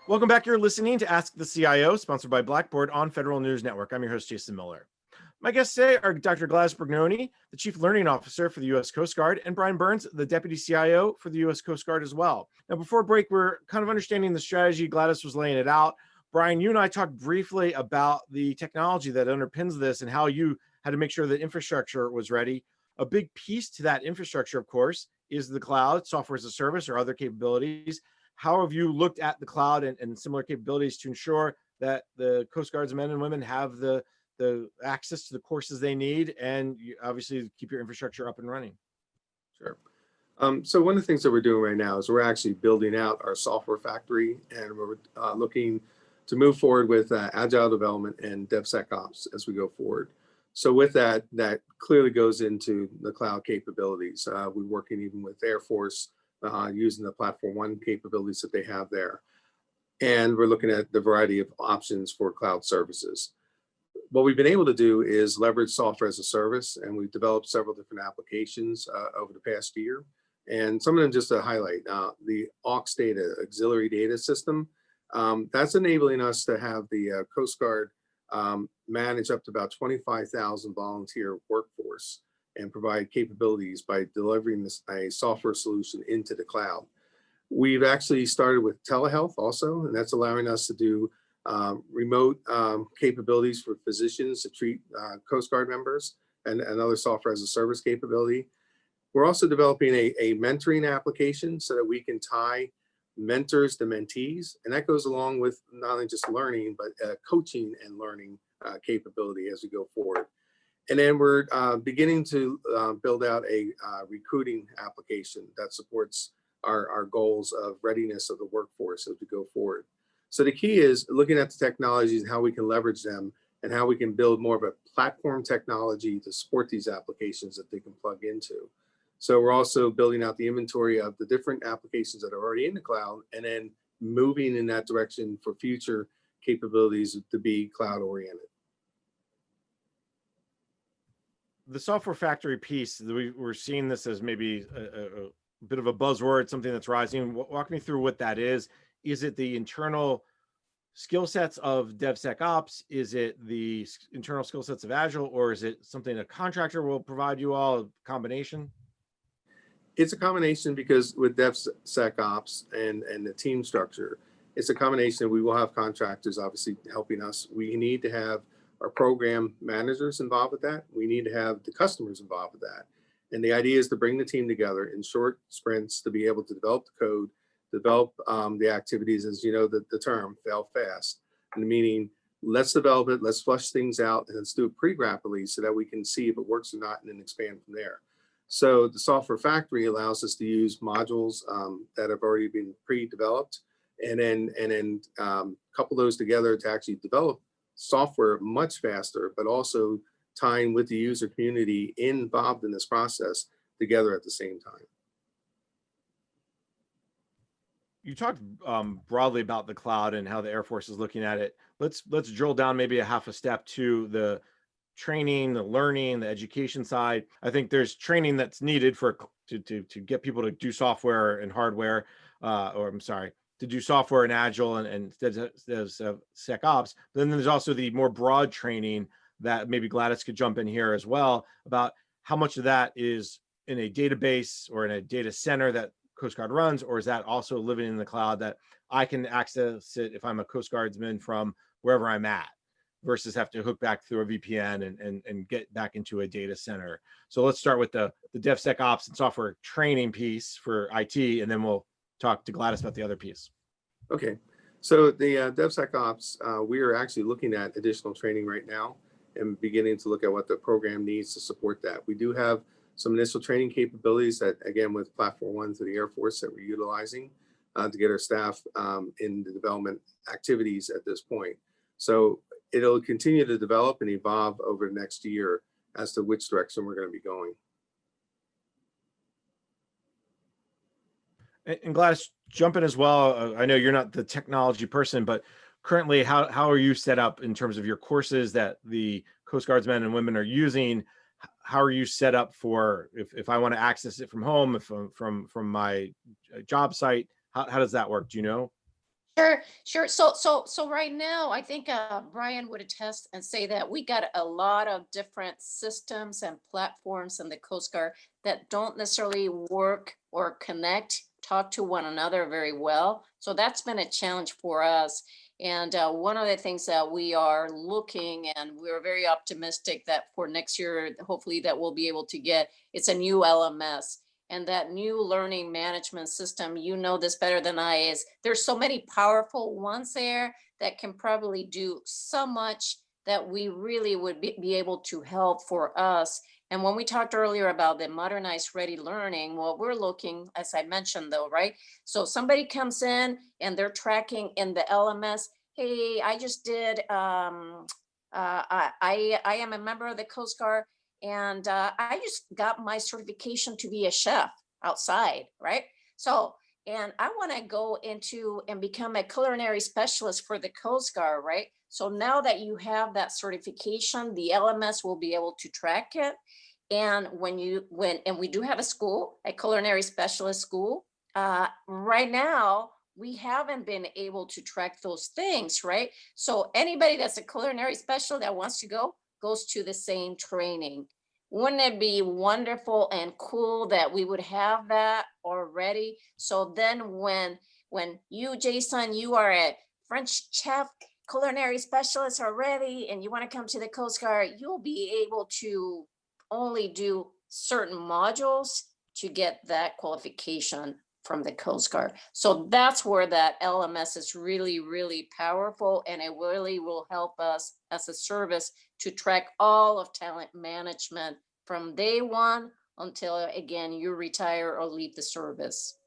Welcome back. You're listening to Ask the CIO, sponsored by Blackboard on Federal News Network. I'm your host, Jason Miller. My guests today are Dr. Gladys Brignoni, the Chief Learning Officer for the U.S. Coast Guard, and Brian Burns, the Deputy CIO for the U.S. Coast Guard as well. Now, before break, we're kind of understanding the strategy. Gladys was laying it out. Brian, you and I talked briefly about the technology that underpins this and how you had to make sure that infrastructure was ready. A big piece to that infrastructure, of course, is the cloud, software as a service, or other capabilities. How have you looked at the cloud and similar capabilities to ensure that the Coast Guard's men and women have the access to the courses they need, and you obviously keep your infrastructure up and running? Sure. So one of the things that we're doing right now is we're actually building out our software factory, and we're looking to move forward with agile development and DevSecOps as we go forward. So with that, that clearly goes into the cloud capabilities. We're working even with Air Force using the Platform One capabilities that they have there. And we're looking at the variety of options for cloud services. What we've been able to do is leverage software as a service, and we've developed several different applications over the past year. And some of them just to highlight, the aux data, auxiliary data system, that's enabling us to have the Coast Guard manage up to about 25,000 volunteer workforce and provide capabilities by delivering a software solution into the cloud. We've actually started with telehealth also, and that's allowing us to do remote capabilities for physicians to treat Coast Guard members and other software as a service capability. We're also developing a mentoring application so that we can tie mentors to mentees, and that goes along with not only just learning, but coaching and learning capability as we go forward. And then we're beginning to build out a recruiting application that supports our goals of readiness of the workforce as we go forward. So the key is looking at the technologies and how we can leverage them and how we can build more of a platform technology to support these applications that they can plug into. So we're also building out the inventory of the different applications that are already in the cloud and then moving in that direction for future capabilities to be cloud oriented. The software factory piece, we're seeing this as maybe a bit of a buzzword, something that's rising. Walk me through what that is. Is it the internal skill sets of DevSecOps? Is it the internal skill sets of Agile, or is it something a contractor will provide you all, a combination? It's a combination because with DevSecOps and the team structure, it's a combination. We will have contractors obviously helping us. We need to have our program managers involved with that. We need to have the customers involved with that. And the idea is to bring the team together in short sprints to be able to develop the code, develop the activities, as you know, the term fail fast, and meaning let's develop it, let's flush things out, and let's do it pretty rapidly so that we can see if it works or not and then expand from there. So the software factory allows us to use modules that have already been pre-developed and then couple those together to actually develop software much faster, but also tying with the user community involved in this process together at the same time. You talked broadly about the cloud and how the Air Force is looking at it. Let's drill down maybe a half a step to the training, the learning, the education side. I think there's training that's needed to get people to do software and hardware, to do software and Agile and DevSecOps. But then there's also the more broad training that maybe Gladys could jump in here as well about how much of that is in a database or in a data center that Coast Guard runs, or is that also living in the cloud that I can access it if I'm a Coast Guardsman from wherever I'm at, versus have to hook back through a VPN and get back into a data center. So let's start with the DevSecOps and software training piece for IT, and then we'll talk to Gladys about the other piece. Okay, so the DevSecOps, we are actually looking at additional training right now and beginning to look at what the program needs to support that. We do have some initial training capabilities that, again, with Platform One to the Air Force that we're utilizing to get our staff in the development activities at this point. So it'll continue to develop and evolve over the next year as to which direction we're going to be going. And Gladys, jump in as well. I know you're not the technology person, but currently, how are you set up in terms of your courses that the Coast Guards men and women are using? How are you set up for if I want to access it from home, from my job site? How does that work? Do you know? Sure, sure. So right now, I think Brian would attest and say that we got a lot of different systems and platforms in the Coast Guard that don't necessarily work or connect, talk to one another very well. So that's been a challenge for us. And one of the things that we are looking, and we're very optimistic that for next year, hopefully that we'll be able to get, it's a new LMS. And that new learning management system, you know this better than I, is there's so many powerful ones there that can probably do so much that we really would be able to help for us. And when we talked earlier about the modernized ready learning, what we're looking, as I mentioned though, right? So somebody comes in and they're tracking in the LMS, hey, I just did, I am a member of the Coast Guard, and I just got my certification to be a chef outside, right? So, and I want to go into and become a culinary specialist for the Coast Guard, right? So now that you have that certification, the LMS will be able to track it. And and we do have a school, a culinary specialist school. Right now, we haven't been able to track those things, right? So anybody that's a culinary specialist that wants to go goes to the same training. Wouldn't it be wonderful and cool that we would have that already? So then when you, Jason, you are a French chef, culinary specialist already, and you want to come to the Coast Guard, you'll be able to only do certain modules to get that qualification from the Coast Guard. So that's where that LMS is really, really powerful, and it really will help us as a service to track all of talent management from day one until, again, you retire or leave the service.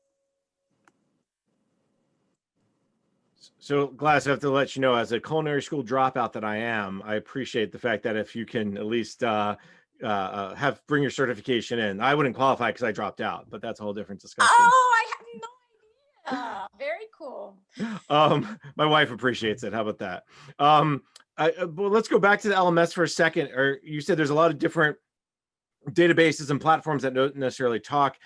So Glass, I have to let you know, as a culinary school dropout that I am, I appreciate the fact that if you can at least bring your certification in. I wouldn't qualify because I dropped out, but that's a whole different discussion. Oh, I have no idea. Very cool. My wife appreciates it. How about that? Well, let's go back to the LMS for a second. Or you said there's a lot of different databases and platforms that don't necessarily talk.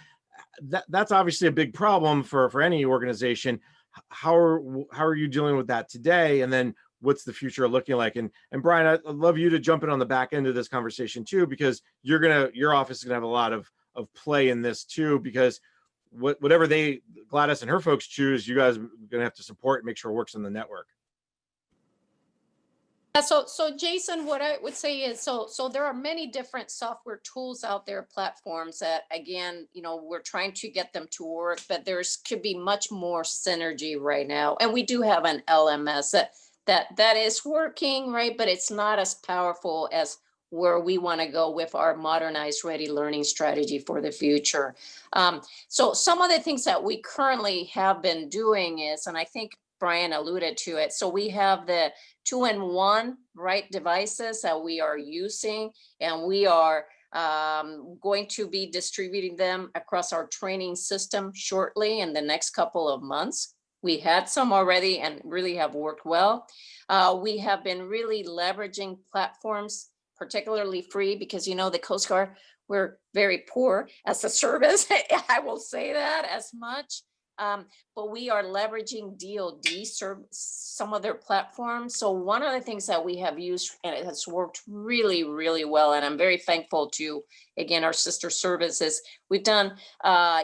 That's obviously a big problem for any organization. How are you dealing with that today? And then what's the future looking like? And Brian, I'd love you to jump in on the back end of this conversation too, because your office is gonna have a lot of play in this too, because whatever Gladys and her folks choose, you guys are gonna have to support and make sure it works in the network. Yeah, so Jason, what I would say is, so there are many different software tools out there, platforms that, again, we're trying to get them to work, but there's could be much more synergy right now. And we do have an LMS that is working, right? But it's not as powerful as where we want to go with our modernized ready learning strategy for the future. So some of the things that we currently have been doing is, and I think Brian alluded to it, so we have the 2-in-1 right devices that we are using, and we are going to be distributing them across our training system shortly in the next couple of months. We had some already and really have worked well. We have been really leveraging platforms, particularly free, because the Coast Guard, we're very poor as a service. I will say that as much. But we are leveraging DoD some of their platforms. So one of the things that we have used, and it has worked really, really well, and I'm very thankful to, again, our sister services, we've done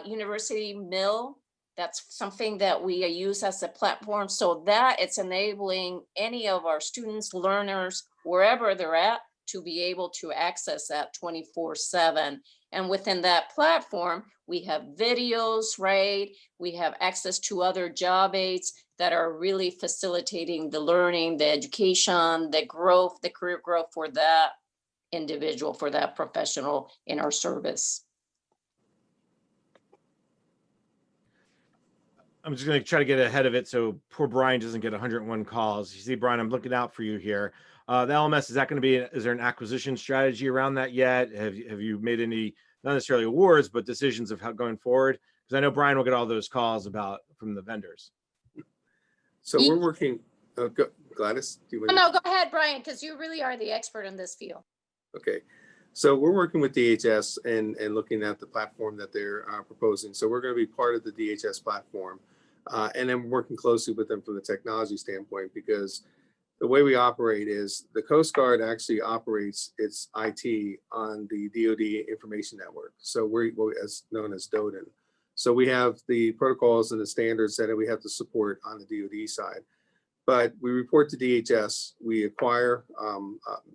University Mill. That's something that we use as a platform, so that it's enabling any of our students, learners, wherever they're at, to be able to access that 24/7. And within that platform, we have videos, right? We have access to other job aids that are really facilitating the learning, the education, the growth, the career growth for that individual, for that professional in our service. I'm just going to try to get ahead of it so poor Brian doesn't get 101 calls. You see, Brian, I'm looking out for you here. The LMS, is there an acquisition strategy around that yet? Have you made any, not necessarily awards, but decisions of how going forward? Because I know Brian will get all those calls from the vendors. So we're working, Gladys, do you want No, go ahead, Brian, because you really are the expert in this field. Okay. So we're working with DHS and looking at the platform that they're proposing. So we're going to be part of the DHS platform. And then working closely with them from the technology standpoint, because the way we operate is the Coast Guard actually operates its IT on the DoD information network. So we're as known as DoDIN. So we have the protocols and the standards that we have to support on the DoD side. But we report to DHS. We acquire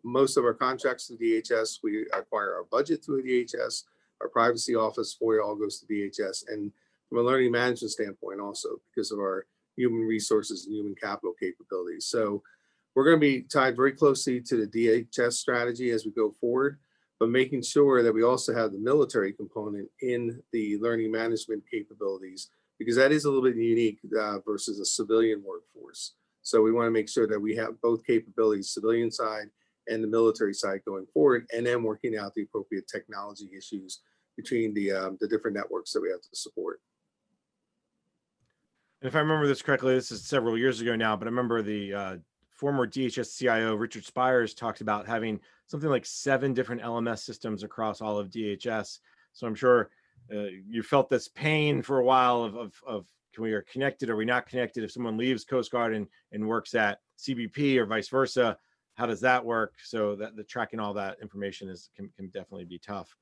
most of our contracts to DHS. We acquire our budget through DHS. Our privacy office, FOIA, all goes to DHS. And from a learning management standpoint also, because of our human resources and human capital capabilities. So we're going to be tied very closely to the DHS strategy as we go forward, but making sure that we also have the military component in the learning management capabilities, because that is a little bit unique versus a civilian workforce. So we want to make sure that we have both capabilities, civilian side and the military side going forward, and then working out the appropriate technology issues between the different networks that we have to support. And if I remember this correctly, this is several years ago now, but I remember the former DHS CIO, Richard Spires, talked about having something like 7 different LMS systems across all of DHS. So I'm sure you felt this pain for a while of can we are connected, are we not connected? If someone leaves Coast Guard and works at CBP or vice versa, how does that work? So that the tracking all that information can definitely be tough.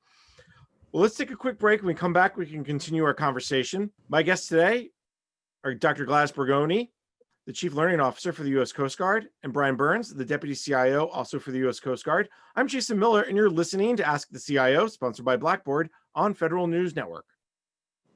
Well, let's take a quick break. When we come back, we can continue our conversation. My guests today are Dr. Gladys Bergoni, the Chief Learning Officer for the U.S. Coast Guard, and Brian Burns, the Deputy CIO, also for the U.S. Coast Guard. I'm Jason Miller, and you're listening to Ask the CIO, sponsored by Blackboard on Federal News Network.